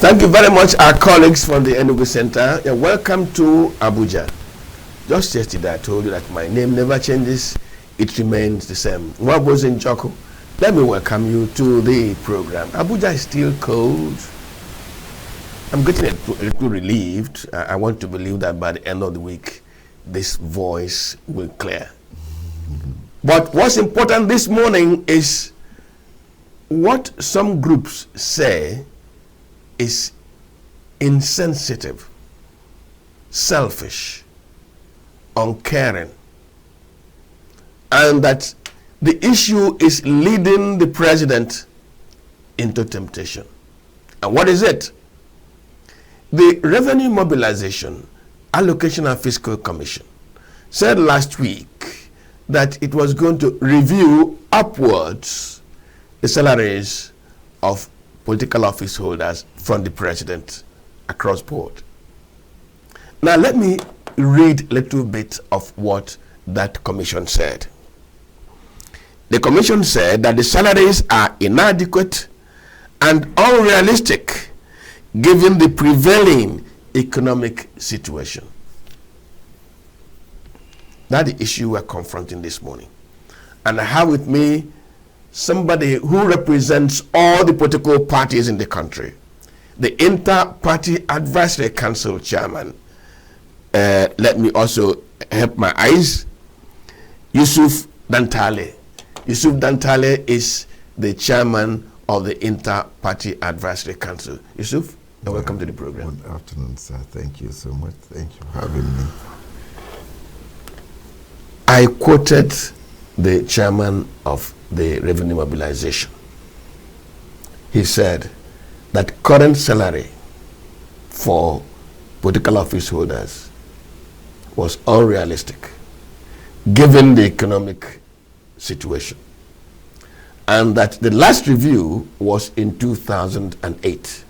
Thank you very much, our colleagues from the Enugu Center. And welcome to Abuja. Just yesterday, I told you that my name never changes. It remains the same. Wabos in Joko. Let me welcome you to the program. Abuja is still cold. I'm getting a little relieved. I want to believe that by the end of the week, this voice will clear. But what's important this morning is what some groups say is insensitive, selfish, uncaring, and that the issue is leading the president into temptation. And what is it? The Revenue Mobilization, Allocation and Fiscal Commission said last week that it was going to review upwards the salaries of political office holders from the president across board. Now let me read a little bit of what that commission said. The commission said that the salaries are inadequate and unrealistic given the prevailing economic situation. That's the issue we're confronting this morning. And I have with me somebody who represents all the political parties in the country, the Inter-Party Advisory Council Chairman. Let me also help my eyes. Yusuf Dantale. Yusuf Dantale is the chairman of the Inter-Party Advisory Council. Yusuf, welcome to the program. Good afternoon, sir. Thank you so much. Thank you for having me. I quoted the chairman of the Revenue Mobilization. He said that current salary for political office holders was unrealistic given the economic situation, and that the last review was in 2008,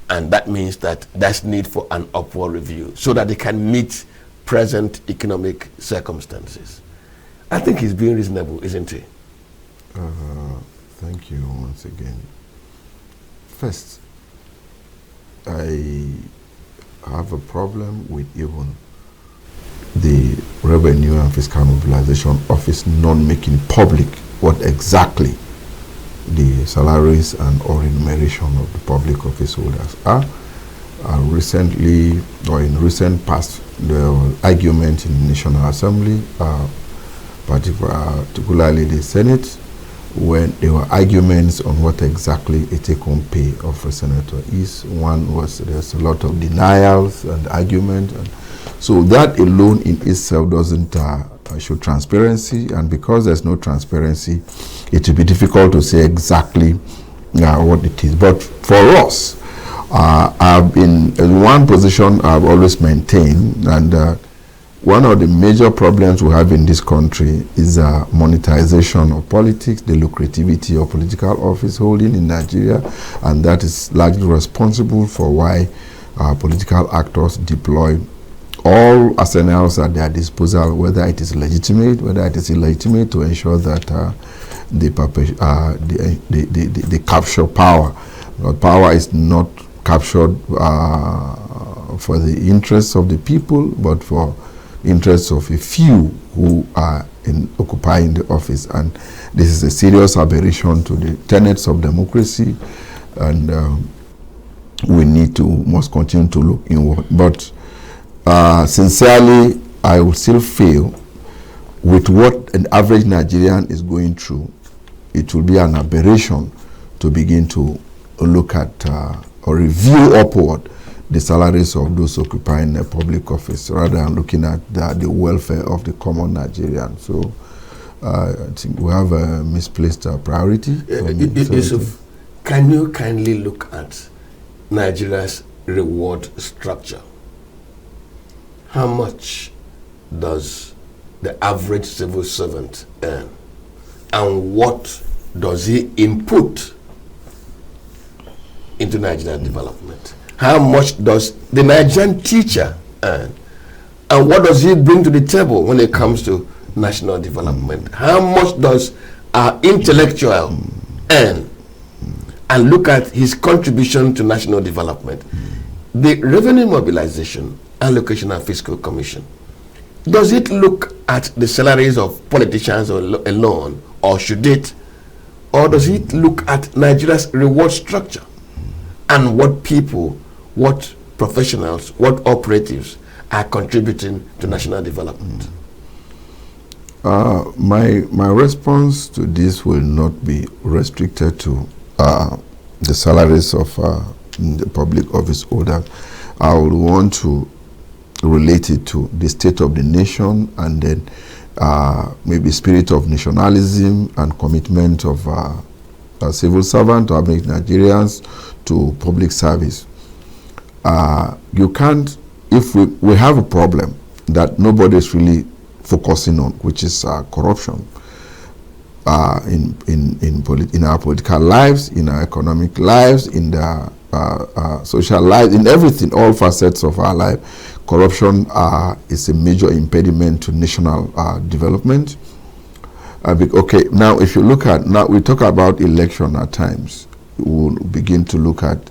and that means that there's need for an upward review so that they can meet present economic circumstances. I think he's being reasonable, isn't he? Thank you once again. First, I have a problem with even the Revenue and Fiscal Mobilization Office not making public what exactly the salaries and or remuneration of the public office holders are. Recently, or in recent past, there were arguments in the National Assembly, particularly the Senate, when there were arguments on what exactly a take-home pay of a senator is. One was there's a lot of denials and argument, and so that alone in itself doesn't show transparency, and because there's no transparency, it will be difficult to say exactly what it is. But for us, I've been in one position I've always maintained, and one of the major problems we have in this country is monetization of politics, the lucrativity of political office holding in Nigeria, and that is largely responsible for why political actors deploy all arsenals at their disposal, whether it is legitimate, whether it is illegitimate, to ensure that they capture power. But power is not captured for the interests of the people, but for interests of a few who are occupying the office. And this is a serious aberration to the tenets of democracy, and we must continue to look inward. But sincerely, I will still feel with what an average Nigerian is going through, it will be an aberration to begin to look at or review upward the salaries of those occupying a public office rather than looking at the welfare of the common Nigerian. So I think we have a misplaced priority. Yusuf, can you kindly look at Nigeria's reward structure? How much does the average civil servant earn? And what does he input into Nigerian development? How much does the Nigerian teacher earn? And what does he bring to the table when it comes to national development? How much does our intellectual earn? and look at his contribution to national development. The Revenue Mobilization, Allocation and Fiscal Commission, does it look at the salaries of politicians alone, or should it, or does it look at Nigeria's reward structure and what people, what professionals, what operatives are contributing to national development? My response to this will not be restricted to the salaries of the public office holders. I would want to relate it to the state of the nation, and then maybe spirit of nationalism and commitment of a civil servant or Nigerians to public service. You can't, if we have a problem that nobody is really focusing on, which is corruption in our political lives, in our economic lives, in the social lives, in everything, all facets of our life. Corruption is a major impediment to national development. Okay, now if you look at, now we talk about election at times, we'll begin to look at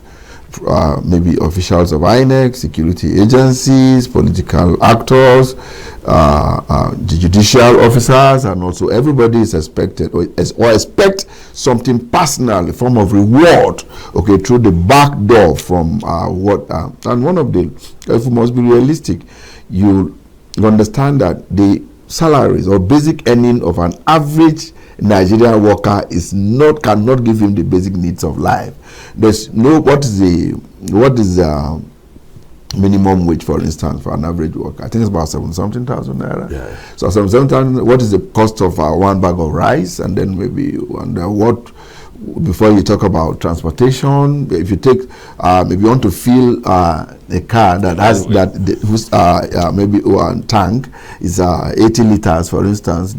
maybe officials of INEC, security agencies, political actors, the judicial officers, and also everybody is expected or expect something personal, a form of reward, okay, through the back door from and one of the, if we must be realistic, you understand that the salaries or basic earning of an average Nigerian worker cannot give him the basic needs of life. There's no, what is the minimum wage, for instance, for an average worker? I think it's about 7-something thousand naira. Yeah. So 7,000. What is the cost of one bag of rice? And then maybe wonder what, before you talk about transportation, if you take maybe you want to fill a car that has maybe one tank is 80 liters, for instance.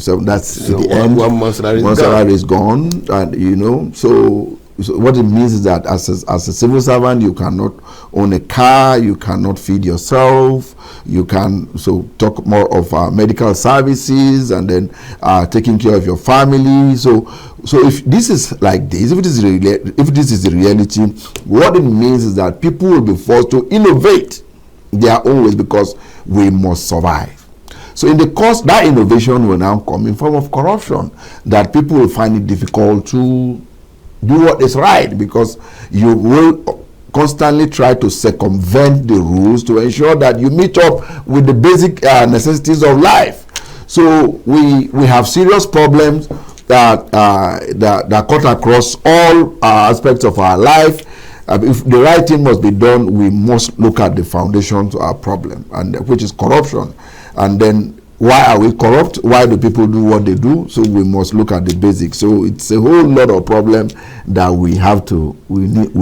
So that's the end. One month salary is gone, and you know. So what it means is that as a civil servant, you cannot own a car, you cannot feed yourself, you can talk more of medical services, and then taking care of your family. So if this is like this, if this is the reality, what it means is that people will be forced to innovate their own ways because we must survive. So in the course, that innovation will now come in form of corruption, that people will find it difficult to do what is right, because you will constantly try to circumvent the rules to ensure that you meet up with the basic necessities of life. So we have serious problems that cut across all aspects of our life. If the right thing must be done, we must look at the foundation to our problem, and which is corruption. And then, why are we corrupt? Why do people do what they do? So we must look at the basics. So it's a whole lot of problems that we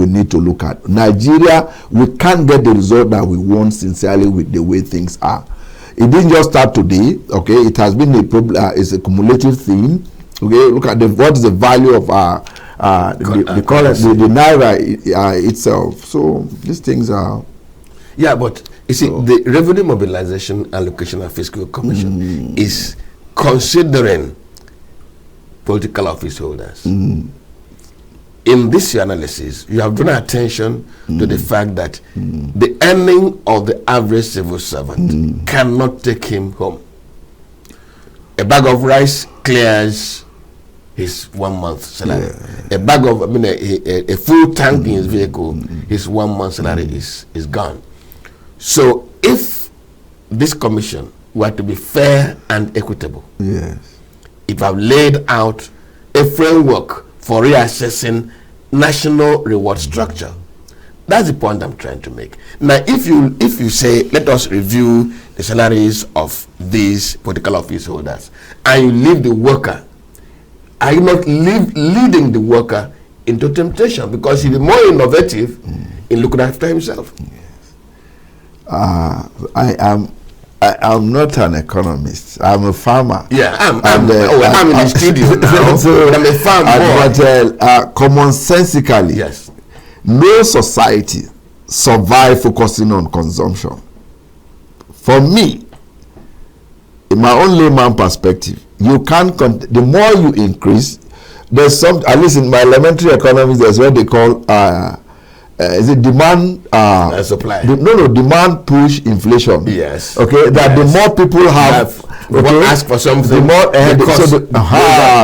need to look at. Nigeria, we can't get the result that we want sincerely with the way things are. It didn't just start today. Okay, it has been a problem. It's a cumulative theme. Okay, look at what is the value of the naira itself. So these things are. Yeah, but you see, the Revenue Mobilization, Allocation and Fiscal Commission is considering political office holders. In this analysis, you have drawn attention to the fact that the earning of the average civil servant cannot take him home. A bag of rice clears his 1 month salary. Yeah. A bag of, a full tank in his vehicle, his 1 month salary is gone. So if this commission were to be fair and equitable, yes, it would have laid out a framework for reassessing national reward structure. That's the point I'm trying to make. Now, if you say, let us review the salaries of these political office holders, and you leave the worker, are you not leading the worker into temptation? Because he'll be more innovative in looking after himself. I am not an economist. I'm a farmer. Yeah, I'm in the studio now, so I'm a farmer. But commonsensically, yes, no society survive focusing on consumption. For me, in my own layman perspective, you can't. The more you increase there's some, at least in my elementary economics, there's what they call is it demand supply? Demand push inflation. Yes. Okay, that the more people have ask for something, the more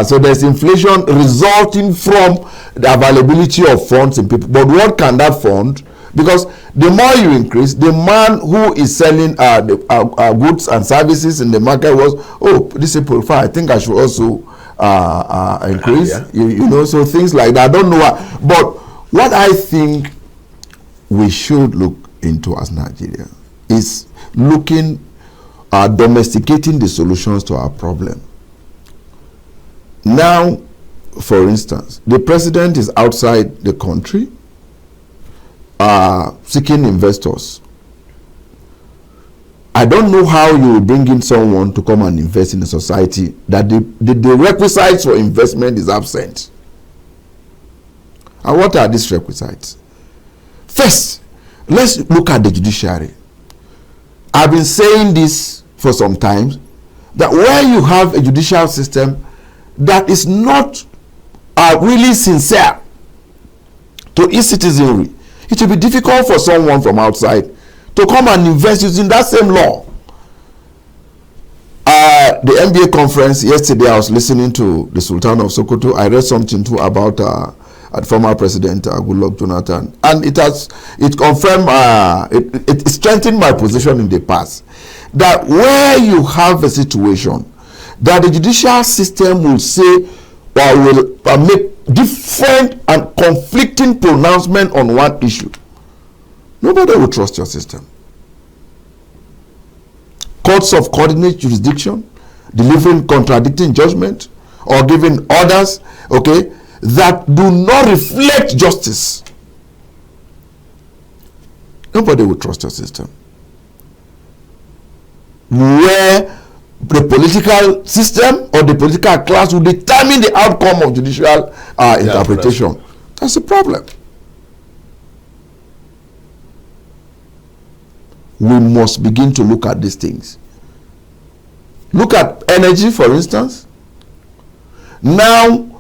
so there's inflation resulting from the availability of funds in people. But what can that fund? Because the more you increase, the man who is selling goods and services in the market was, oh, this is profile, I think I should also increase. Yeah. You know, so things like that. I don't know why. But what I think we should look into as Nigeria is domesticating the solutions to our problem. Now, for instance, the president is outside the country seeking investors. I don't know how you will bring in someone to come and invest in a society that the requisites for investment is absent. And what are these requisites? First, let's look at the judiciary. I've been saying this for some time, that where you have a judicial system that is not really sincere to its citizenry, it will be difficult for someone from outside to come and invest using that same law. The NBA conference yesterday, I was listening to the Sultan of Sokoto. I read something too about former President Goodluck Jonathan, and it confirmed, it strengthened my position in the past, that where you have a situation that the judicial system will say or will make different and conflicting pronouncement on one issue, nobody will trust your system. Courts of coordinate jurisdiction, delivering contradicting judgment or giving orders, okay, that do not reflect justice. Nobody will trust your system. Where the political system or the political class will determine the outcome of judicial interpretation. That's the problem. We must begin to look at these things. Look at energy, for instance. Now,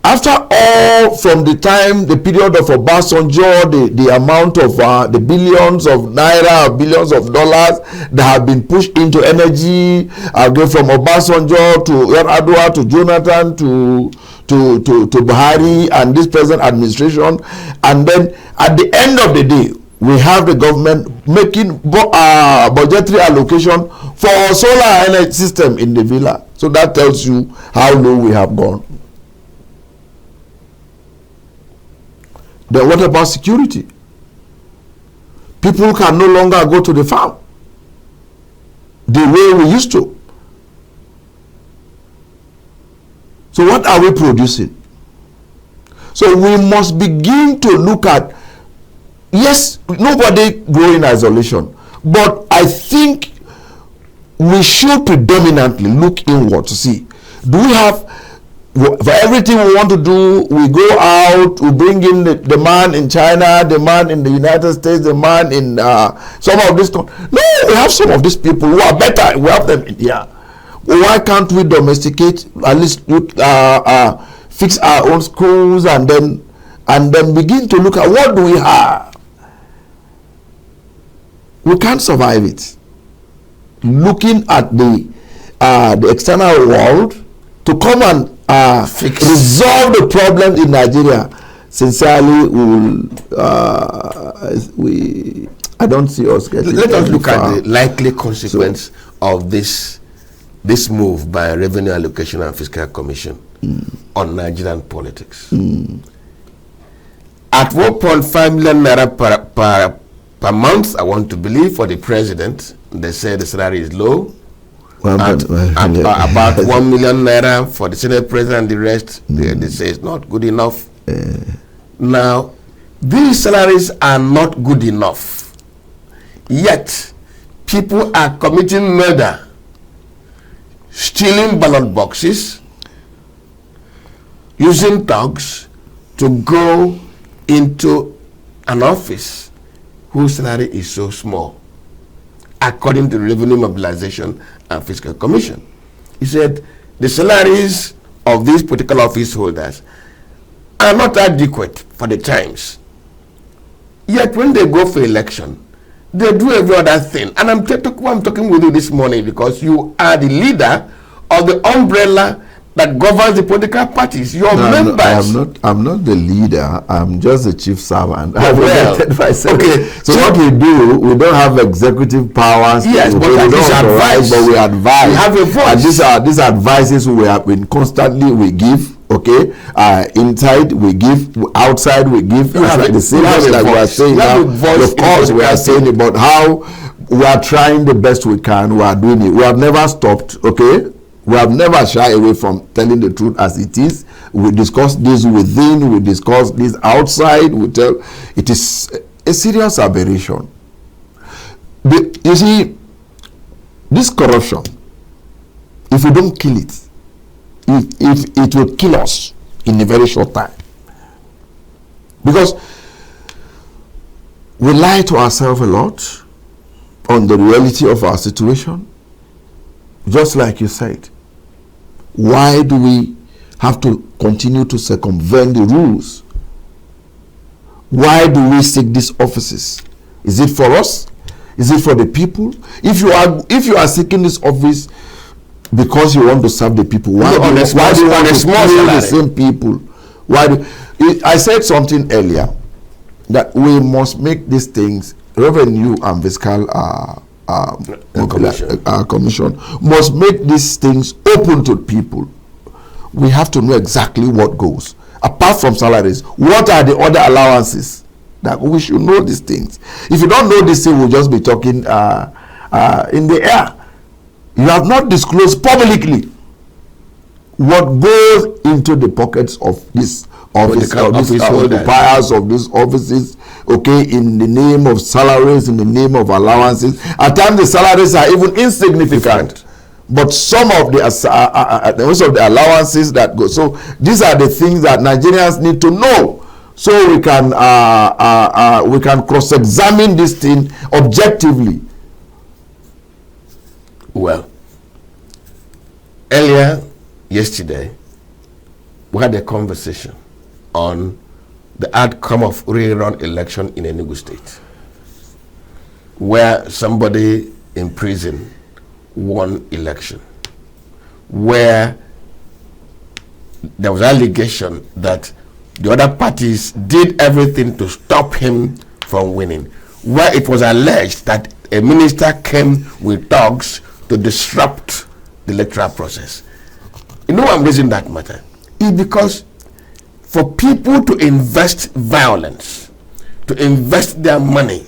after all, from the time, the period of Obasanjo, the amount of the billions of naira, billions of dollars that have been pushed into energy, go from Obasanjo to Yar'Adua to Jonathan to Buhari and this present administration, and then at the end of the day, we have the government making budgetary allocation for solar energy system in the villa. So that tells you how low we have gone. Then what about security? People can no longer go to the farm the way we used to. So what are we producing? So we must begin to look at, yes, nobody go in isolation, but I think we should predominantly look inward to see, do we have, for everything we want to do, we go out, we bring in the man in China, the man in the United States, the man in some of this. No, we have some of these people who are better. We have them in here. Why can't we domesticate, at least fix our own schools and then begin to look at what do we have? We can't survive it. Looking at the external world to come and resolve the problems in Nigeria, sincerely, I don't see us getting. Let us look at the likely consequence of this move by Revenue Allocation and Fiscal Commission on Nigerian politics. At 1.5 million naira per month, I want to believe, for the president, they say the salary is low. About 1 million naira for the Senate president, the rest they say it's not good enough. Now, these salaries are not good enough, yet people are committing murder, stealing ballot boxes, using thugs to go into an office whose salary is so small, according to the Revenue Mobilization and Fiscal Commission. He said the salaries of these political office holders are not adequate for the times. Yet when they go for election, they do every other thing. And I'm talking with you this morning because you are the leader of the umbrella that governs the political parties. Your members. I'm not the leader. I'm just the chief servant. Okay. So what we do, we don't have executive powers. Yes, but we advise. But we advise. We have a voice. And these advices we have been constantly we give. Okay, inside we give, outside we give. Like the same thing that we are saying now. Of course, we are saying about how we are trying the best we can. We are doing it. We have never stopped. Okay. We have never shied away from telling the truth as it is. We discuss this within, we discuss this outside. We tell it is a serious aberration. You see, this corruption, if we don't kill it, it will kill us in a very short time. Because we lie to ourselves a lot on the reality of our situation. Just like you said, why do we have to continue to circumvent the rules? Why do we seek these offices? Is it for us? Is it for the people? If you are seeking this office because you want to serve the people, why do you want to serve the same people? I said something earlier that we must make these things revenue and fiscal commission must make these things open to people. We have to know exactly what goes. Apart from salaries, what are the other allowances? That we should know these things. If you don't know these things, we'll just be talking in the air. You have not disclosed publicly what goes into the pockets of this office, occupiers of these offices, okay, in the name of salaries, in the name of allowances. At times the salaries are even insignificant, but some of the most of the allowances that go. So these are the things that Nigerians need to know, so we can cross-examine this thing objectively. Well, earlier yesterday, we had a conversation on the outcome of rerun election in Enugu State, where somebody in prison won election, where there was allegation that the other parties did everything to stop him from winning, where it was alleged that a minister came with thugs to disrupt the electoral process. You know why I'm raising that matter? It's because for people to invest violence, to invest their money,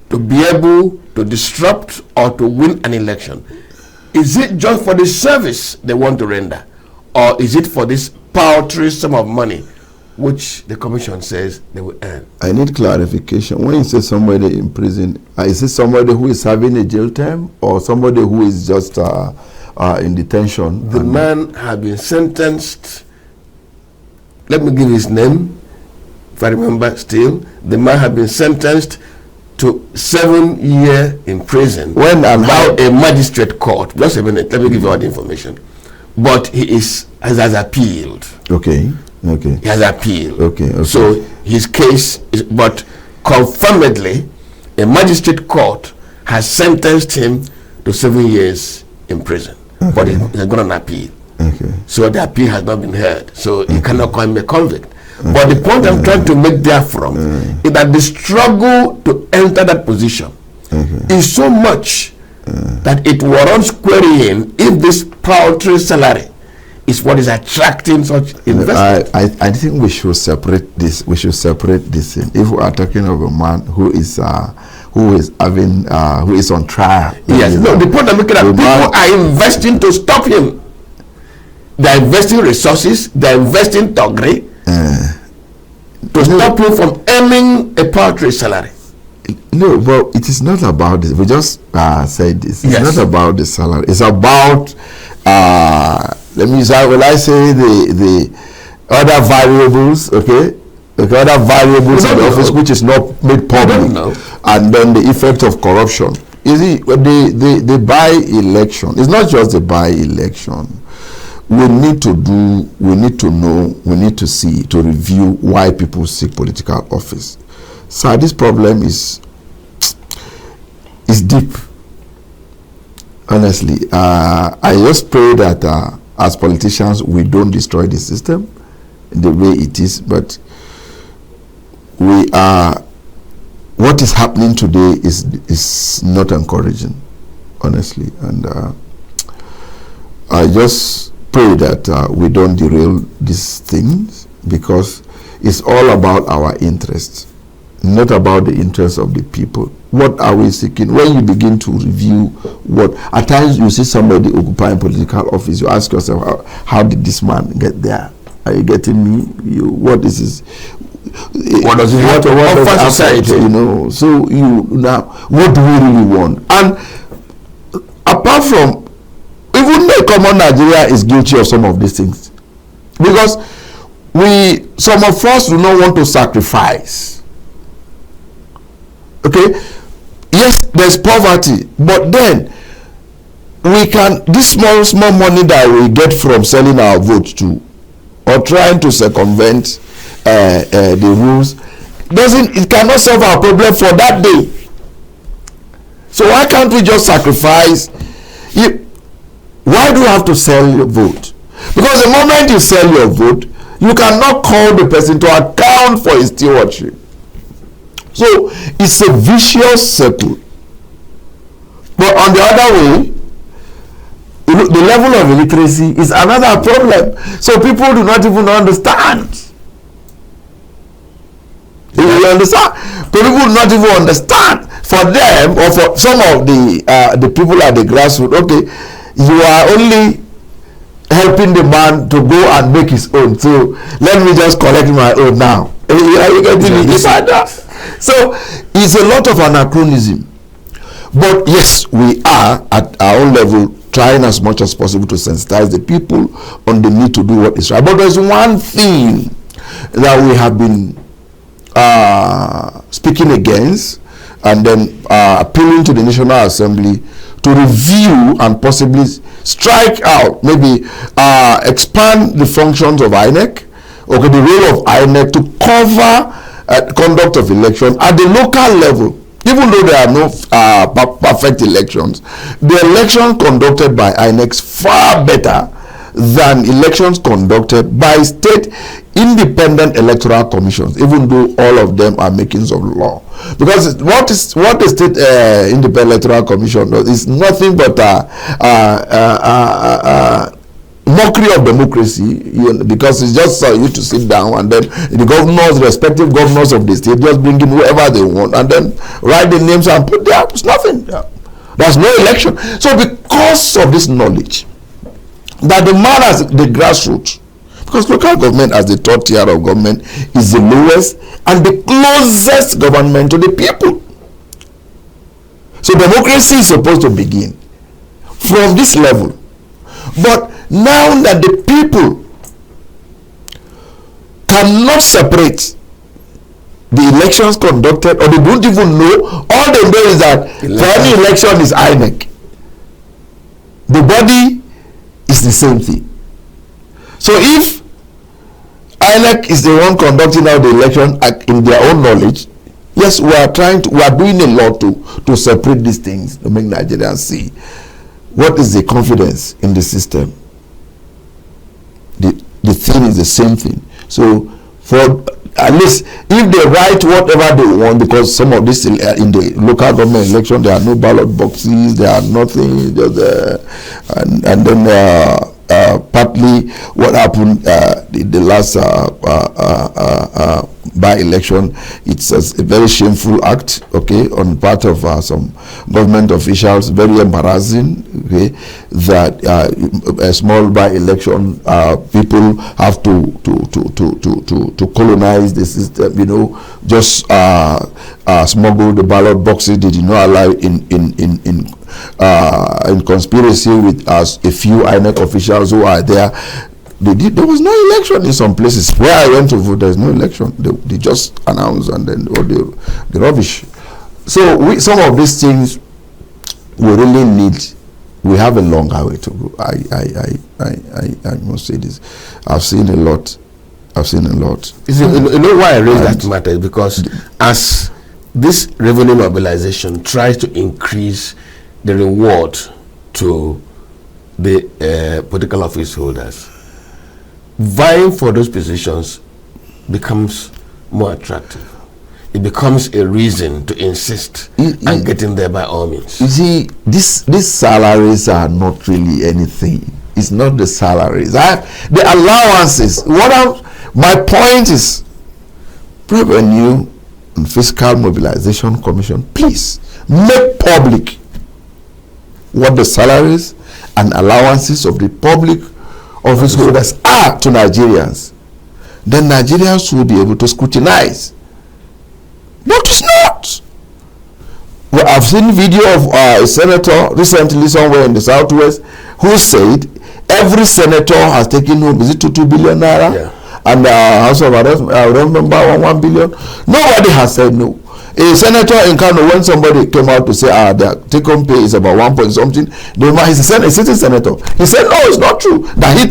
to be able to disrupt or to win an election, is it just for the service they want to render, or is it for this paltry sum of money which the commission says they will earn? I need clarification. When you say somebody in prison, is it somebody who is having a jail term or somebody who is just in detention? The man has been sentenced. Let me give his name, if I remember still. The man has been sentenced to 7 years in prison. When and how? A magistrate court. Just a minute, let me give you all the information. But he has appealed. Okay. Okay. He has appealed. Okay. So his case is, but confirmedly, a magistrate court has sentenced him to 7 years in prison. Okay. But he has gone on appeal. Okay. So the appeal has not been heard. So he cannot call him a convict. But the point I'm trying to make therefrom is that the struggle to enter that position is so much that it warrants querying if this paltry salary is what is attracting such investment. I think we should separate this. We should separate this. If we are talking of a man who is on trial. Yes. No. The point I'm making is people are investing to stop him. They are investing resources. They are investing thuggery to stop him from earning a paltry salary. No, but it is not about this. We just said this. It's not about the salary. It's about let me say, will I say the other variables, okay? The other variables in the office which is not made public, and then the effect of corruption. You see, the by-election, it's not just the by-election. we need to know, we need to see, to review why people seek political office. So this problem is deep. Honestly, I just pray that as politicians we don't destroy the system the way it is, but what is happening today is not encouraging, honestly, and I just pray that we don't derail these things, because it's all about our interests, not about the interests of the people. What are we seeking? When you begin to review what, at times you see somebody occupying political office, you ask yourself, how did this man get there? Are you getting me? What is his? What does it offer society? You know. So now, what do we really want? And apart from, even the common Nigeria is guilty of some of these things, because some of us do not want to sacrifice. Okay, yes, there's poverty, but then we can, this small money that we get from selling our votes to, or trying to circumvent the rules, it cannot solve our problem for that day. So why can't we just sacrifice? Why do you have to sell your vote? Because the moment you sell your vote, you cannot call the person to account for his stewardship. So it's a vicious circle. But on the other way, the level of illiteracy is another problem. So people do not even understand. You understand? People do not even understand. For them, or for some of the people at the grassroots, okay, you are only helping the man to go and make his own. So let me just collect my own now. Are you getting it? So it's a lot of anachronism. But yes, we are at our own level trying as much as possible to sensitize the people on the need to do what is right. But there's one thing that we have been speaking against, and then appealing to the National Assembly to review and possibly strike out, maybe expand the functions of INEC, okay, the role of INEC to cover conduct of election at the local level. Even though there are no perfect elections, the election conducted by INEC is far better than elections conducted by state independent electoral commissions, even though all of them are makings of law. Because what the state independent electoral commission does is nothing but mockery of democracy, because it's just you to sit down and then the governors, respective governors of the state, just bring in whoever they want and then write the names and put there. It's nothing. There's no election. So because of this knowledge that the man as the grassroots, because local government as the third tier of government is the lowest and the closest government to the people. So democracy is supposed to begin from this level. But now that the people cannot separate the elections conducted, or they don't even know, all they know is that for any election is INEC. The body is the same thing. So if INEC is the one conducting out the election in their own knowledge, yes, we are doing a lot to separate these things, to make Nigerians see what is the confidence in the system. The thing is the same thing. So for at least if they write whatever they want, because some of this in the local government election there are no ballot boxes, there are nothing, just and then partly what happened the last by-election, it's a very shameful act, okay, on part of some government officials, very embarrassing, okay, that a small by-election people have to colonize the system, you know, just smuggle the ballot boxes. They did not allow in conspiracy with a few INEC officials who are there. There was no election in some places. Where I went to vote, there's no election. They just announced and then all the rubbish. So some of these things we really need. We have a long way to go. I must say this. I've seen a lot. You know why I raise that matter is because as this revenue mobilization tries to increase the reward to the political office holders, vying for those positions becomes more attractive. It becomes a reason to insist and get in there by all means. You see, these salaries are not really anything. It's not the salaries. The allowances. My point is, Revenue and Fiscal Mobilization Commission, please make public what the salaries and allowances of the public office holders are to Nigerians. Then Nigerians will be able to scrutinize. But it's not. Well, I've seen video of a senator recently somewhere in the southwest who said every senator has taken home, is it 2 billion naira? Yeah. And House of Arrest, I remember 1 billion. Nobody has said no. A senator in Kano, when somebody came out to say the take-home pay is about 1 point something, he's a sitting senator. He said no, it's not true that his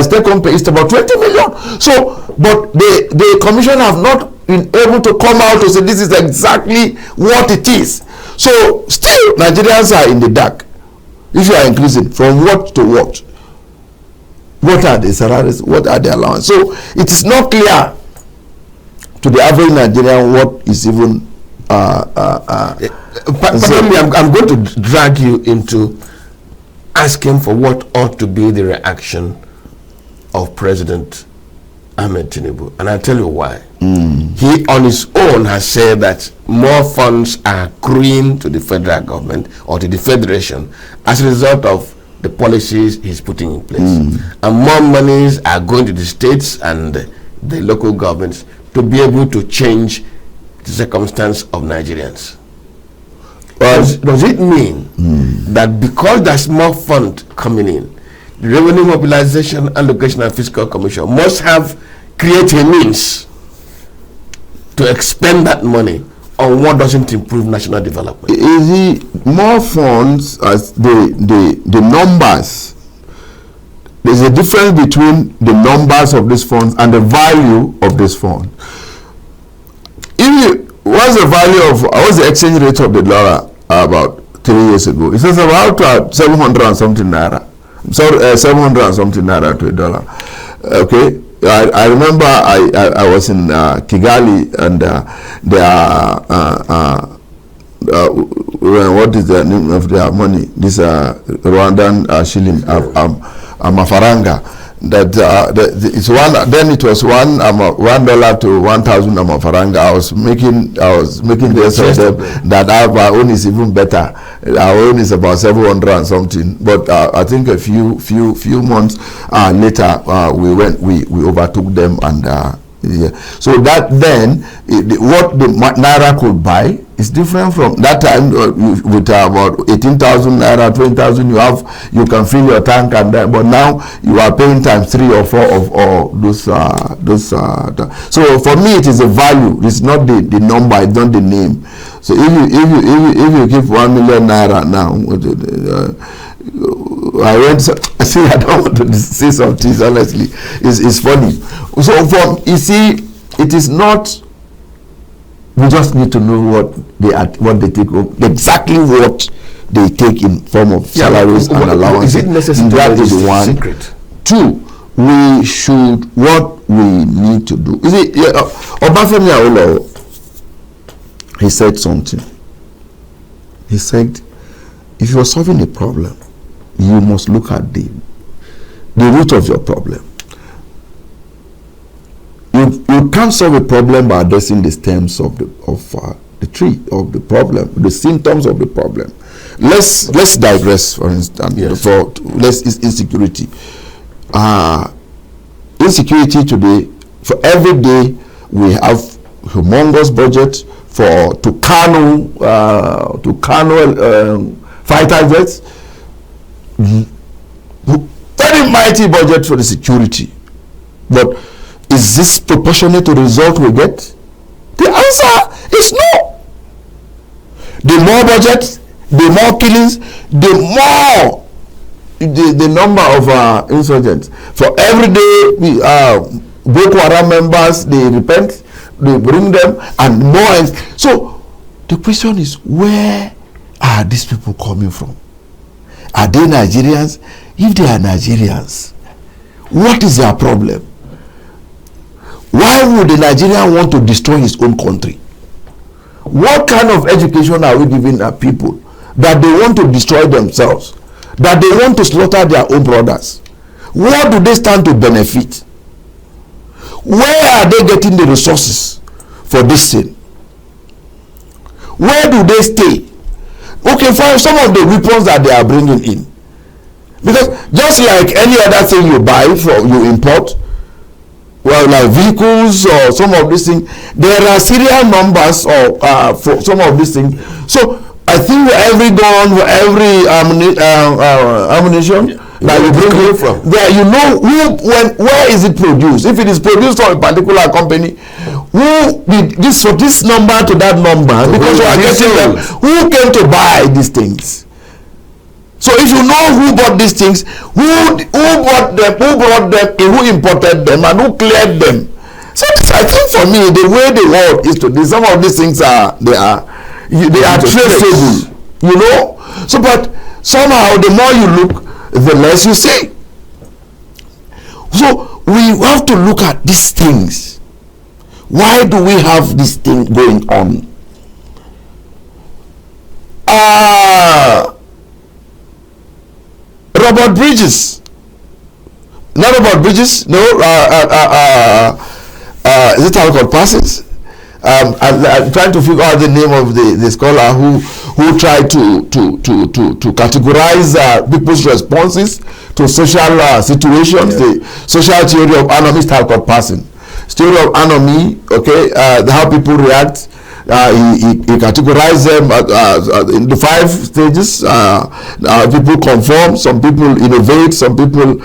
take-home pay is about 20 million. So, but the commission have not been able to come out to say this is exactly what it is. So still Nigerians are in the dark. If you are increasing from what to what? What are the salaries? What are the allowances? So it is not clear to the average Nigerian what is even pardon me, I'm going to drag you into asking for what ought to be the reaction of President Ahmed Tinubu, and I'll tell you why. He on his own has said that more funds are accruing to the federal government or to the federation as a result of the policies he's putting in place, and more monies are going to the states and the local governments to be able to change the circumstance of Nigerians. Does it mean that because there's more fund coming in, the Revenue Mobilization, Allocation and Fiscal Commission must create a means to expend that money on what doesn't improve national development? More funds as the numbers. There's a difference between the numbers of these funds and the value of this fund. What's the exchange rate of the dollar about 3 years ago? It was about 700 and something naira. 700 and something naira to a dollar. Okay. I remember I was in Kigali, and what is the name of their money? This Rwandan shilling, amafaranga. It's one. Then it was $1 to 1,000 amafaranga. I was making the assumption that our own is even better. Our own is about 700 and something. But I think a few months later we overtook them, and yeah. So that then what the naira could buy is different from that time. With about 18,000 naira, 20,000, you can fill your tank, and but now you are paying times 3 or 4 of all those. So for me, it is a value. It's not the number. It's not the name. So if you give 1 million naira now, I don't want to say something honestly. It's funny. So you see, it is not. We just need to know what they take, exactly what they take in form of salaries and allowances. Is it necessary? That is one. Secret. 2, what we need to do. You see, Obafemi Awolowo, he said something. He said, if you are solving a problem, you must look at the root of your problem. You can't solve a problem by addressing the stems of the tree of the problem, the symptoms of the problem. Let's digress, for instance. Yes. Insecurity. Insecurity today. For every day we have humongous budget to Kano fighter jets. Very mighty budget for the security, but is this proportionate to the result we get? The answer is no. The more budget, the more killings, the more the number of insurgents. For every day, Boko Haram members, they repent, they bring them, and more. So the question is, where are these people coming from? Are they Nigerians? If they are Nigerians, what is their problem? Why would the Nigerian want to destroy his own country? What kind of education are we giving our people that they want to destroy themselves, that they want to slaughter their own brothers? What do they stand to benefit? Where are they getting the resources for this thing? Where do they stay? Okay, for some of the weapons that they are bringing in, because just like any other thing you buy, you import, well, like vehicles or some of these things, there are serial numbers or for some of these things. So I think for every gun, for every ammunition that you bring it from, there you know where is it produced. If it is produced from a particular company, who did this for this number to that number, because you are getting them, who came to buy these things. So if you know who bought these things, who bought them, who brought them, who imported them, and who cleared them. So I think for me, the way the world is today, some of these things are traceable, you know. So but somehow the more you look, the less you see. So we have to look at these things. Why do we have this thing going on? Robert Bridges. Not Robert Bridges, no, is it how called Parsons? I'm trying to figure out the name of the scholar who tried to categorize people's responses to social situations, the social theory of anomie, is how called Parsons. Theory of anomie, okay, how people react. He categorized them in the 5 stages. People conform, some people innovate, some people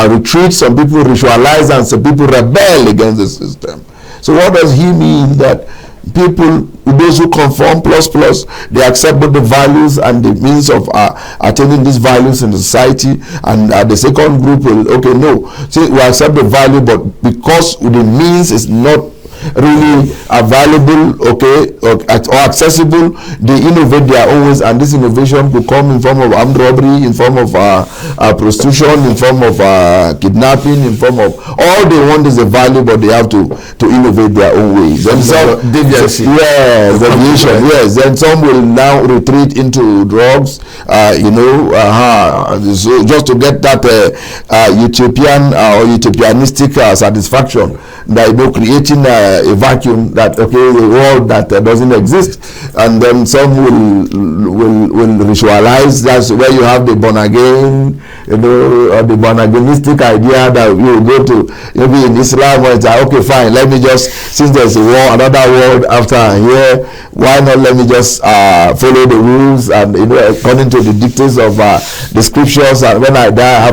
retreat, some people ritualize, and some people rebel against the system. So what does he mean? That people, those who conform plus, they accept both the values and the means of attaining these values in the society, and the second group will, okay, no, see, we accept the value, but because the means is not really available, okay, or accessible, they innovate their own ways, and this innovation could come in form of armed robbery, in form of prostitution, in form of kidnapping, in form of, all they want is a value, but they have to innovate their own ways. And some deviation, yes. Then some will now retreat into drugs, so just to get that utopian or utopianistic satisfaction, that creating a vacuum, that okay, a world that doesn't exist. And then some will ritualize. That's where you have the born again, or the born againistic idea that you go to maybe in Islam, where it's like, okay, fine, let me just, since there's a war, another world after here, why not let me just follow the rules and according to the dictates of the scriptures, and when I die I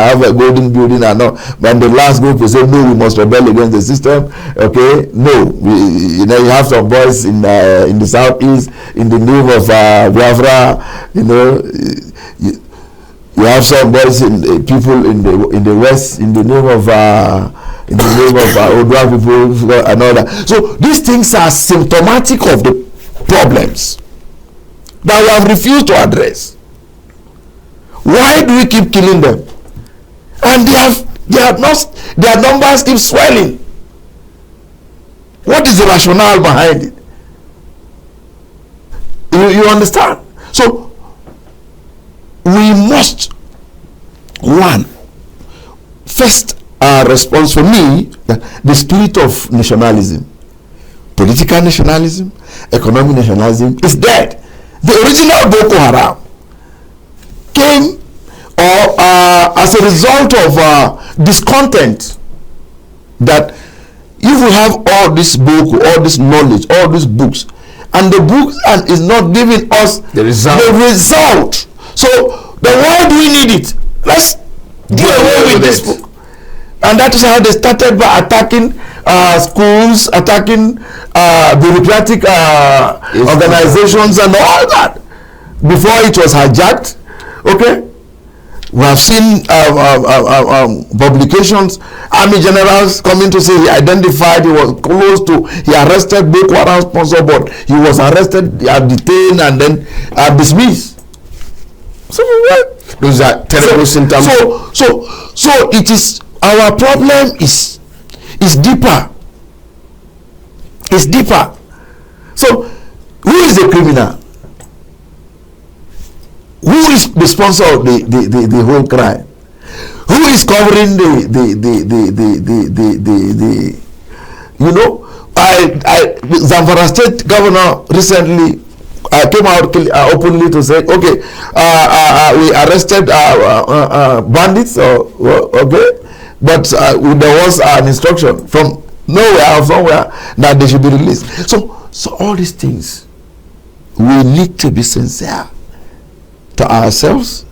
have a golden building, and no. But the last group will say, no, we must rebel against the system. Okay, no, you have some boys in the southeast in the name of Biafra. You have some boys people in the west in the name of Odua people and all that. So these things are symptomatic of the problems that we have refused to address. Why do we keep killing them? And their numbers keep swelling. What is the rationale behind it? You understand? So we must, first response for me, the spirit of nationalism, political nationalism, economic nationalism is dead. The original Boko Haram came as a result of discontent, that if we have all this book, all this knowledge, all these books, and the book is not giving us the result. So then why do we need it? Let's do away with this book. And that is how they started by attacking schools, attacking bureaucratic organizations and all that. Before it was hijacked, okay? We have seen publications, army generals coming to say he identified, he was close to, he arrested Boko Haram sponsor, but he was arrested, detained, and then dismissed. So those are terrible symptoms. So it is, our problem is deeper. It's deeper. So who is the criminal? Who is the sponsor of the whole crime? Who is covering the you know, Zamfara State Governor recently came out openly to say, okay, we arrested bandits, okay, but there was an instruction from nowhere or somewhere that they should be released. So all these things, we need to be sincere to ourselves,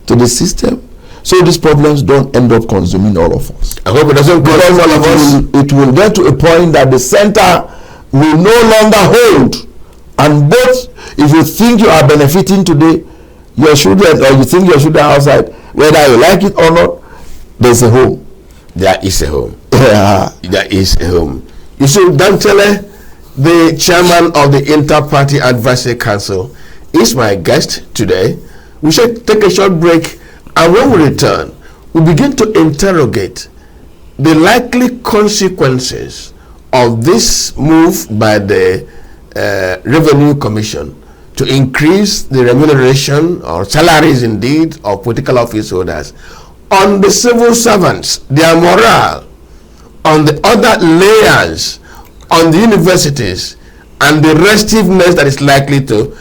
to the system, so these problems don't end up consuming all of us. I hope it doesn't consume all of us. It will get to a point that the center will no longer hold, and both, if you think you are benefiting today, your children, or you think your children outside, whether you like it or not, there's a home. There is a home. Yeah. There is a home. You see, Dantele, the chairman of the Inter-Party Advisory Council, is my guest today. We should take a short break, and when we return, we begin to interrogate the likely consequences of this move by the Revenue Commission to increase the remuneration or salaries indeed of political office holders on the civil servants, their morale, on the other layers, on the universities, and the restiveness that is likely to.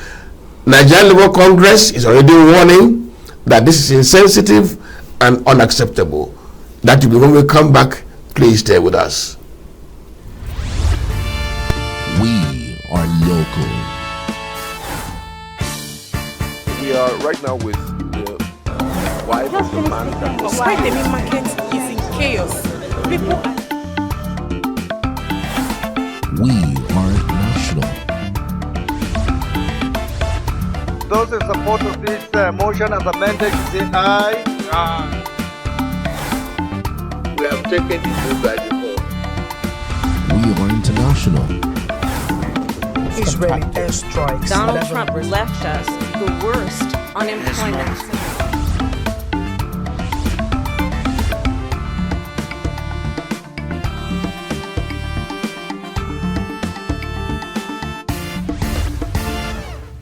Nigerian Labour Congress is already warning that this is insensitive and unacceptable. That will be when we come back. Please stay with us. We are local. We are right now with the wife of the man that was. Why the main market is in chaos? People. We are national. Those in support of this motion as amended, say aye. Aye. We have taken this move by default. We are international. Israeli airstrikes. Donald Trump left us the worst unemployment.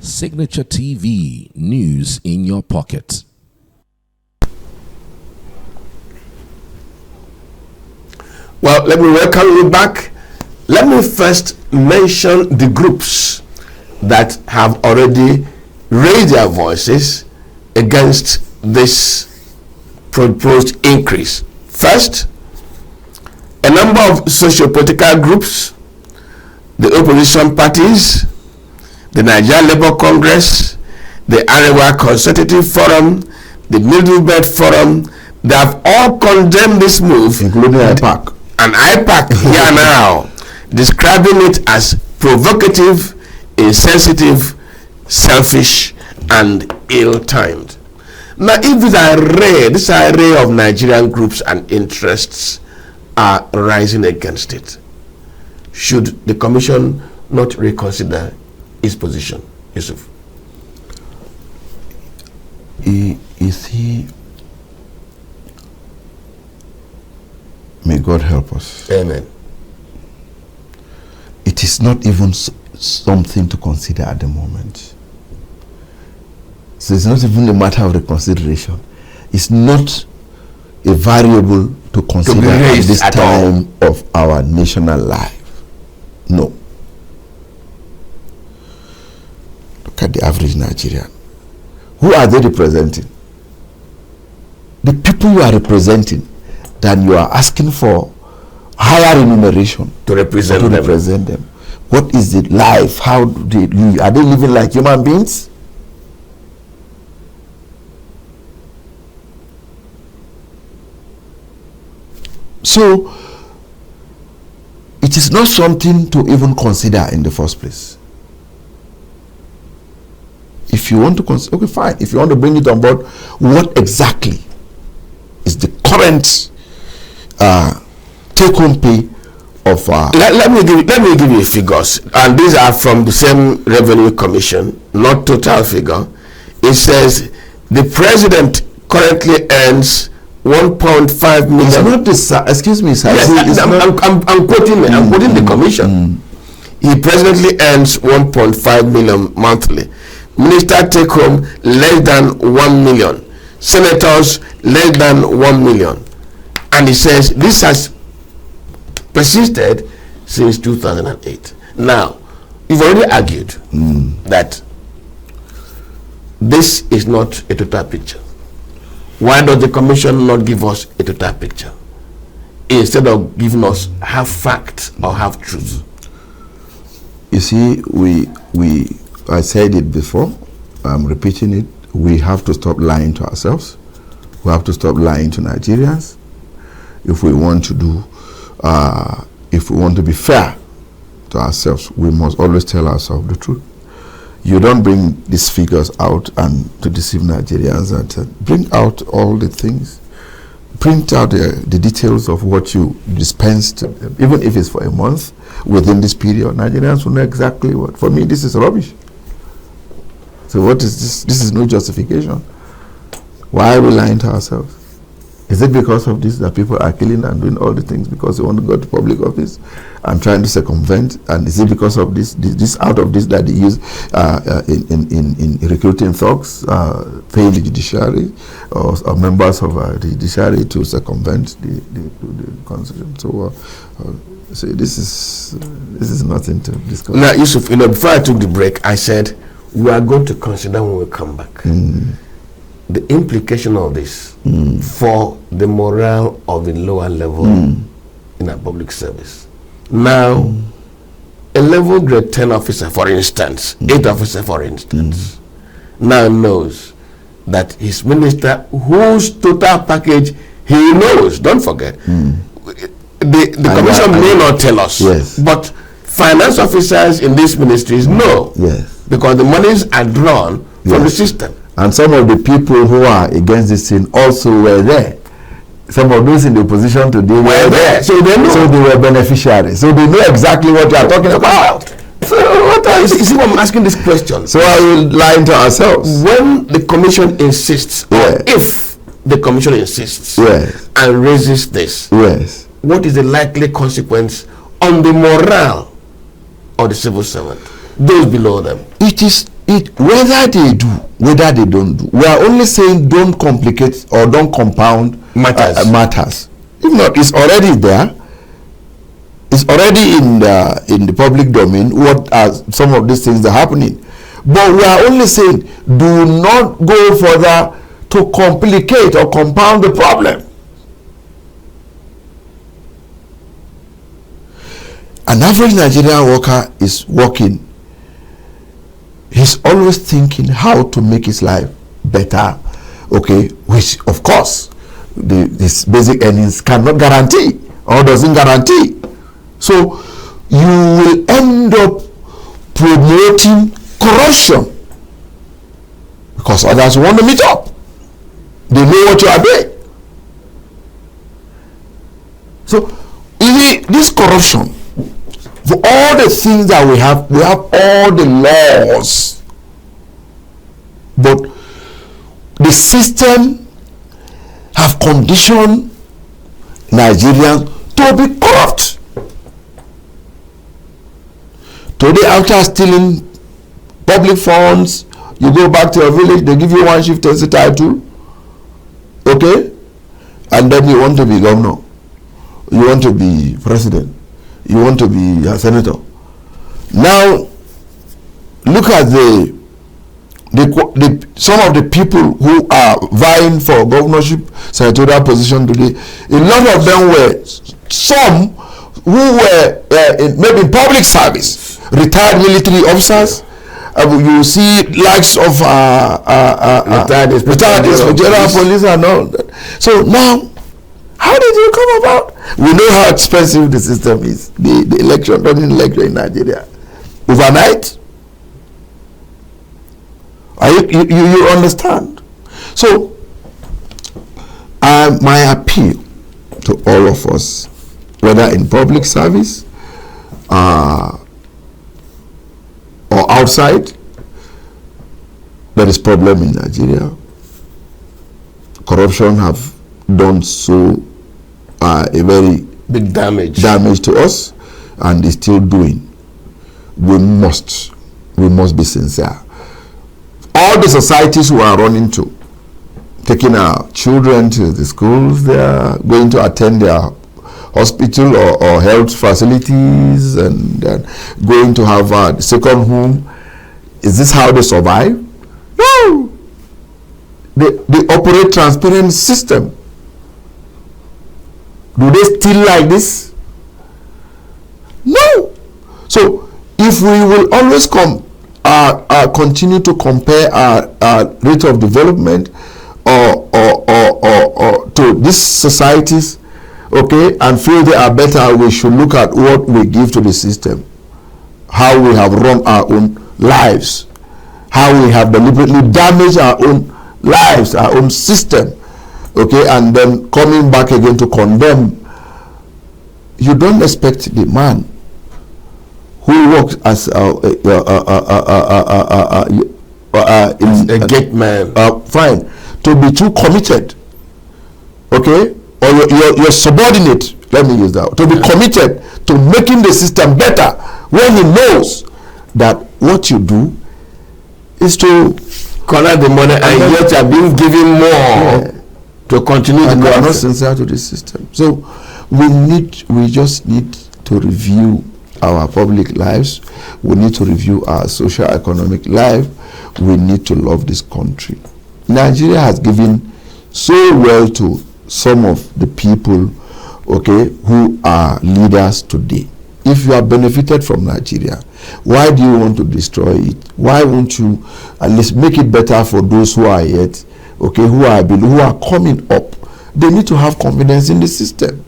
Signature TV, news in your pocket. Well, let me welcome you back. Let me first mention the groups that have already raised their voices against this proposed increase. First, a number of socio-political groups, the opposition parties, the Nigerian Labour Congress, the Arewa Consultative Forum, the Middle Belt Forum, they have all condemned this move, including IPAC. And IPAC here now, describing it as provocative, insensitive, selfish, and ill-timed. Now, if this array of Nigerian groups and interests are rising against it, should the Commission not reconsider his position? Yusuf. Is he? May God help us. Amen. It is not even something to consider at the moment. So it's not even a matter of reconsideration. It's not a variable to consider at this time of our national life. No. Look at the average Nigerian. Who are they representing? The people you are representing, that you are asking for higher remuneration to represent them. What is the life? How do they live? Are they living like human beings? So it is not something to even consider in the first place. If you want to consider, okay, fine. If you want to bring it on board, what exactly current take-home pay of let me give you figures, and these are from the same Revenue Commission, not total figure. It says the president currently earns 1.5 million. It's not this, excuse me, sir. Yes, I'm quoting. I'm quoting the commission. He presently earns 1.5 million monthly. Minister take home less than 1 million. Senators less than 1 million. And he says this has persisted since 2008. Now, you've already argued that this is not a total picture. Why does the commission not give us a total picture instead of giving us half fact or half truth? You see, I said it before, I'm repeating it, we have to stop lying to ourselves. We have to stop lying to Nigerians. If we want to do, if we want to be fair to ourselves, we must always tell ourselves the truth. You don't bring these figures out and to deceive Nigerians, and bring out all the things. Print out the details of what you dispensed, even if it's for a month, within this period. Nigerians will know exactly what. For me, this is rubbish. So what is this? This is no justification. Why are we lying to ourselves? Is it because of this that people are killing and doing all the things because they want to go to public office and trying to circumvent? And is it because of this out of this that they use in recruiting thugs, paying the judiciary or members of the judiciary to circumvent the constitution? So this is nothing to discuss. Now, Yusuf, before I took the break, I said we are going to consider when we come back the implication of this for the morale of the lower level in a public service. Now, a level grade 10 officer, for instance, 8 officer, for instance, now knows that his minister, whose total package he knows, don't forget, the commission may not tell us, yes, but finance officers in these ministries know, yes, because the monies are drawn from the system. And some of the people who are against this thing also were there. Some of those in the position today were there. So they know. So they were beneficiaries. So they know exactly what you are talking about. So you see why I'm asking this question? So are we lying to ourselves? When the commission insists, or if the commission insists and raises this, what is the likely consequence on the morale of the civil servant, those below them? Whether they do, whether they don't do, we are only saying don't complicate or don't compound matters. If not, it's already there. It's already in the public domain. What are some of these things that are happening? But we are only saying do not go further to complicate or compound the problem. An average Nigerian worker is working. He's always thinking how to make his life better, okay, which of course this basic earnings cannot guarantee or doesn't guarantee. So you will end up promoting corruption because others want to meet up. They know what you are doing. So this corruption, for all the things that we have all the laws, but the system have conditioned Nigerians to be corrupt. Today, after stealing public funds, you go back to your village, they give you one chieftaincy title, okay, and then you want to be governor, you want to be president, you want to be a senator. Now, look at some of the people who are vying for governorship, senatorial position today. A lot of them were some who were maybe in public service, retired military officers. You see likes of retired general police and all that. So now, how did it come about? We know how expensive the system is. The election, running election in Nigeria, overnight. You understand? So, my appeal to all of us, whether in public service or outside, there is problem in Nigeria. Corruption have done so a very big damage to us, and is still doing. We must be sincere. All the societies we are running to, taking our children to the schools, they are going to attend their hospital or health facilities, and going to have a second home. Is this how they survive? No. They operate transparent system. Do they still like this? No. So if we will always continue to compare our rate of development or to these societies, okay, and feel they are better, we should look at what we give to the system, how we have run our own lives, how we have deliberately damaged our own lives, our own system, okay, and then coming back again to condemn. You don't expect the man who works as a gate man, fine, to be too committed, okay, or your subordinate, let me use that, to be committed to making the system better when he knows that what you do is to collect the money and yet you are being given more to continue and the you are not corruption. sincere to the system. So we just need to review our public lives. We need to review our social economic life. We need to love this country. Nigeria has given so well to some of the people, okay, who are leaders today. If you have benefited from Nigeria, why do you want to destroy it? Why won't you at least make it better for those who are yet, okay, who are coming up? They need to have confidence in the system.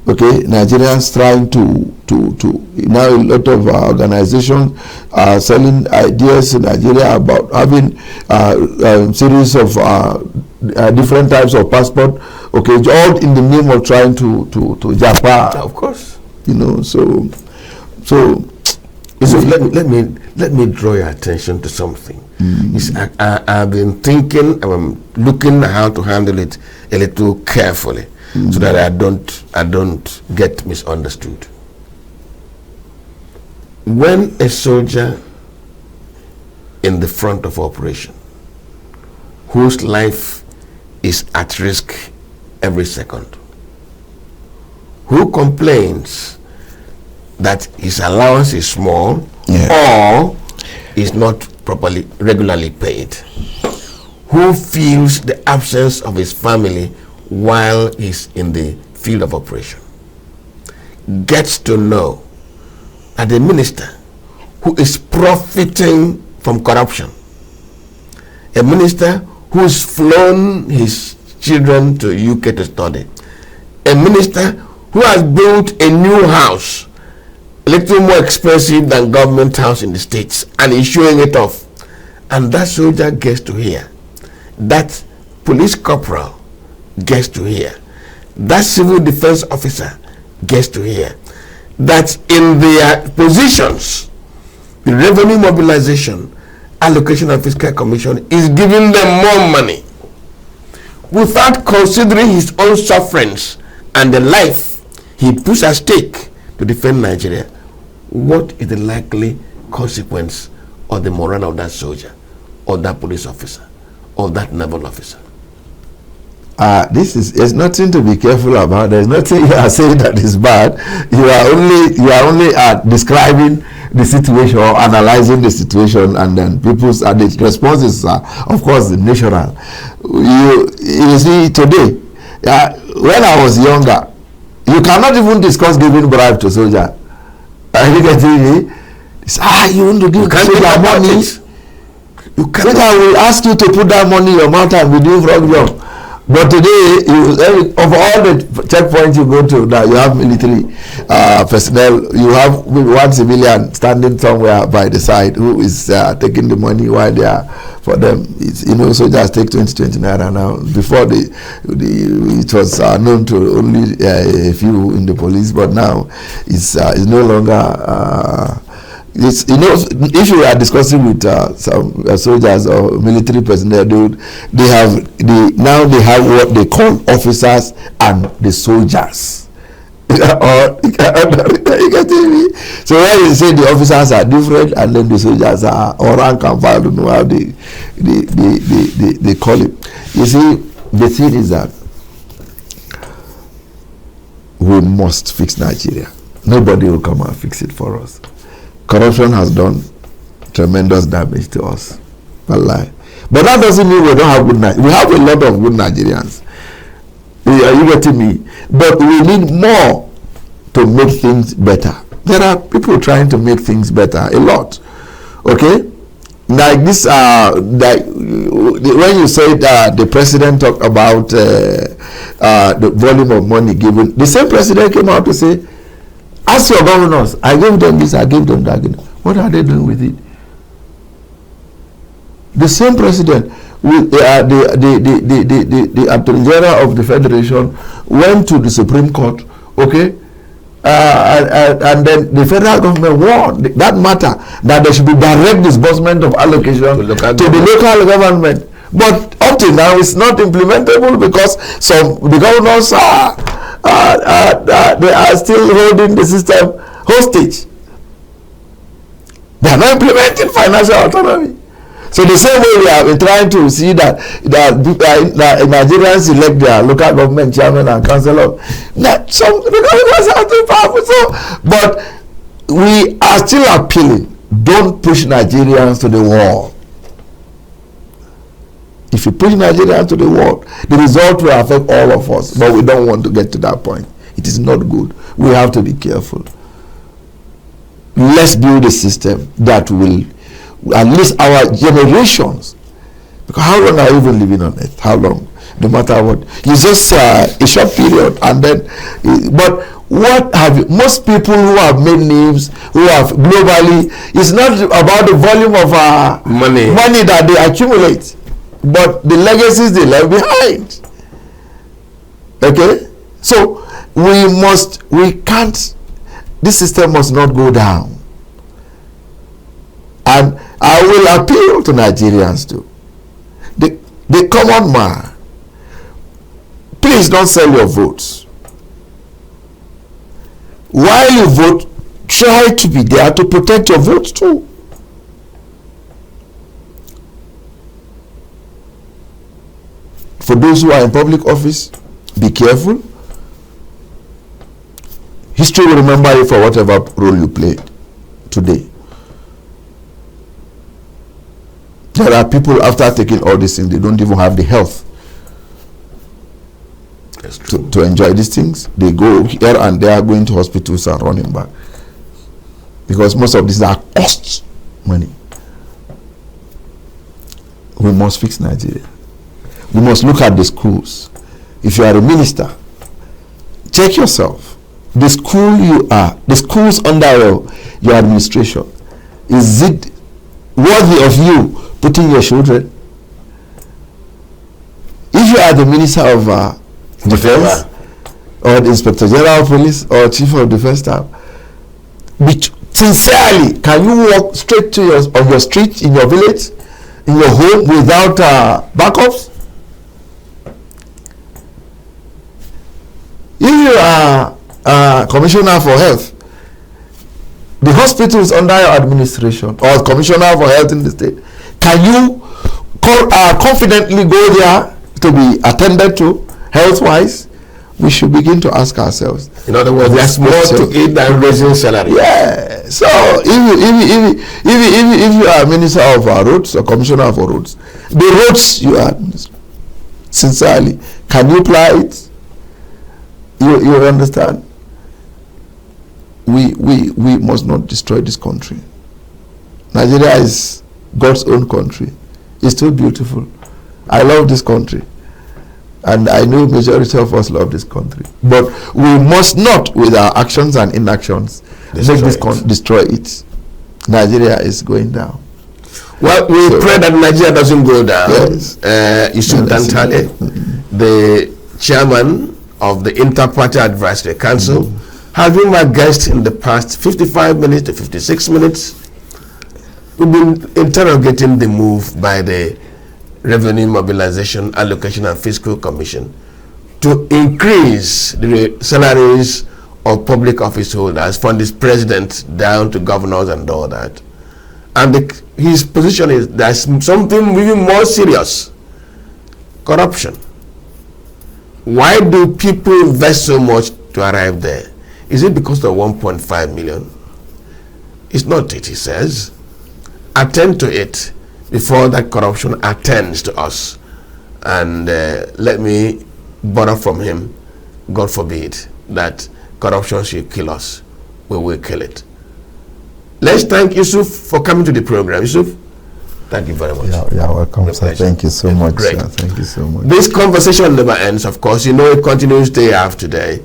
Okay, Nigerians trying to now a lot of organizations are selling ideas in Nigeria about having series of different types of passport. Okay, all in the name of trying to Japan. Of course. You know, so let me draw your attention to something. I've been thinking, I'm looking at how to handle it a little carefully, so that I don't get misunderstood. When a soldier in the front of operation, whose life is at risk every second, who complains that his allowance is small or is not properly regularly paid, who feels the absence of his family while he's in the field of operation, gets to know that the minister who is profiting from corruption, a minister who's flown his children to UK to study, a minister who has built a new house a little more expensive than government house in the States and is showing it off, and that soldier gets to hear, that police corporal gets to hear, that civil defense officer gets to hear, that in their positions the Revenue Mobilization Allocation and Fiscal Commission is giving them more money without considering his own sufferings and the life he puts at stake to defend Nigeria. What is the likely consequence of the morale of that soldier or that police officer or that naval officer? There's nothing to be careful about. There's nothing you are saying that is bad. You are only describing the situation or analyzing the situation, and then people's the responses are, of course, natural. You see, today, when I was younger, you cannot even discuss giving bribe to soldier. You get it? You want to give soldier money? You can't. I will ask you to put that money in your mouth and be doing wrong job. But today, of all the checkpoints you go to, now you have military personnel. You have one civilian standing somewhere by the side who is taking the money while they are for them. It's, soldiers take 20 naira now. Before it was known to only a few in the police, but now it's no longer. If you are discussing with some soldiers or military personnel, they have what they call officers and the soldiers. You getting me? So when you say the officers are different and then the soldiers are or rank and file, don't know how they call it. You see, the thing is that we must fix Nigeria. Nobody will come and fix it for us. Corruption has done tremendous damage to us. But that doesn't mean we don't have good Nigerians. We have a lot of good Nigerians. Are you getting me? But we need more to make things better. There are people trying to make things better, a lot. Okay? Like this, when you said the president talked about the volume of money given, the same president came out to say, ask your governors, I gave them this, I gave them that. What are they doing with it? The same president, the Attorney General of the Federation went to the Supreme Court, okay? And then the federal government won that matter, that there should be direct disbursement of allocation to the local government. But up to now, it's not implementable because the governors they are still holding the system hostage. They are not implementing financial autonomy. So the same way we have been trying to see that Nigerians elect their local government chairman and councillor. Some governors are too powerful. But we are still appealing. Don't push Nigerians to the wall. If you push Nigerians to the wall, the result will affect all of us. But we don't want to get to that point. It is not good. We have to be careful. Let's build a system that will, at least our generations, because how long are you even living on earth? How long? No matter what. It's just a short period, and then, but what have you, most people who have made names, who have globally, it's not about the volume of money that they accumulate, but the legacies they left behind. Okay? So this system must not go down. And I will appeal to Nigerians too. The common man, please don't sell your votes. While you vote, try to be there to protect your votes too. For those who are in public office, be careful. History will remember you for whatever role you played today. There are people, after taking all these things, they don't even have the health to enjoy these things. They go here and there, going to hospitals and running back. Because most of these are cost money. We must fix Nigeria. We must look at the schools. If you are a minister, check yourself. The school you are, the schools under your administration, is it worthy of you putting your children? If you are the Minister of Defense or the Inspector General of Police or Chief of Defense Staff, sincerely, can you walk straight to on your street, in your village, in your home without backups? If you are Commissioner for Health, the hospitals under your administration, or Commissioner for Health in the state, can you confidently go there to be attended to health-wise? We should begin to ask ourselves. In other words, there's more to it than raising salary. Yeah. So if you are Minister of Roads or Commissioner for Roads, the roads you are, sincerely, can you ply it? You understand? We must not destroy this country. Nigeria is God's own country. It's still beautiful. I love this country. And I know majority of us love this country. But we must not, with our actions and inactions, destroy it. Nigeria is going down. Well, we pray that Nigeria doesn't go down. Yes. Yusuf Dantale, the chairman of the Inter-Party Advisory Council, has been my guest in the past 55 minutes to 56 minutes. We've been interrogating the move by the Revenue Mobilization, Allocation and Fiscal Commission to increase the salaries of public office holders from this president down to governors and all that. And his position is there's something even more serious: corruption. Why do people invest so much to arrive there? Is it because of 1.5 million? It's not it, he says. Attend to it before that corruption attends to us. And let me borrow from him, God forbid, that corruption should kill us. We will kill it. Let's thank Yusuf for coming to the program. Yusuf, thank you very much. Yeah, welcome, sir. Thank you so much. Great. Sir. Thank you so much. This conversation never ends, of course. You know, it continues day after day.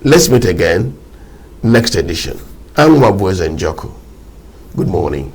Let's meet again next edition. I'm Wabuez Njoku. Good morning.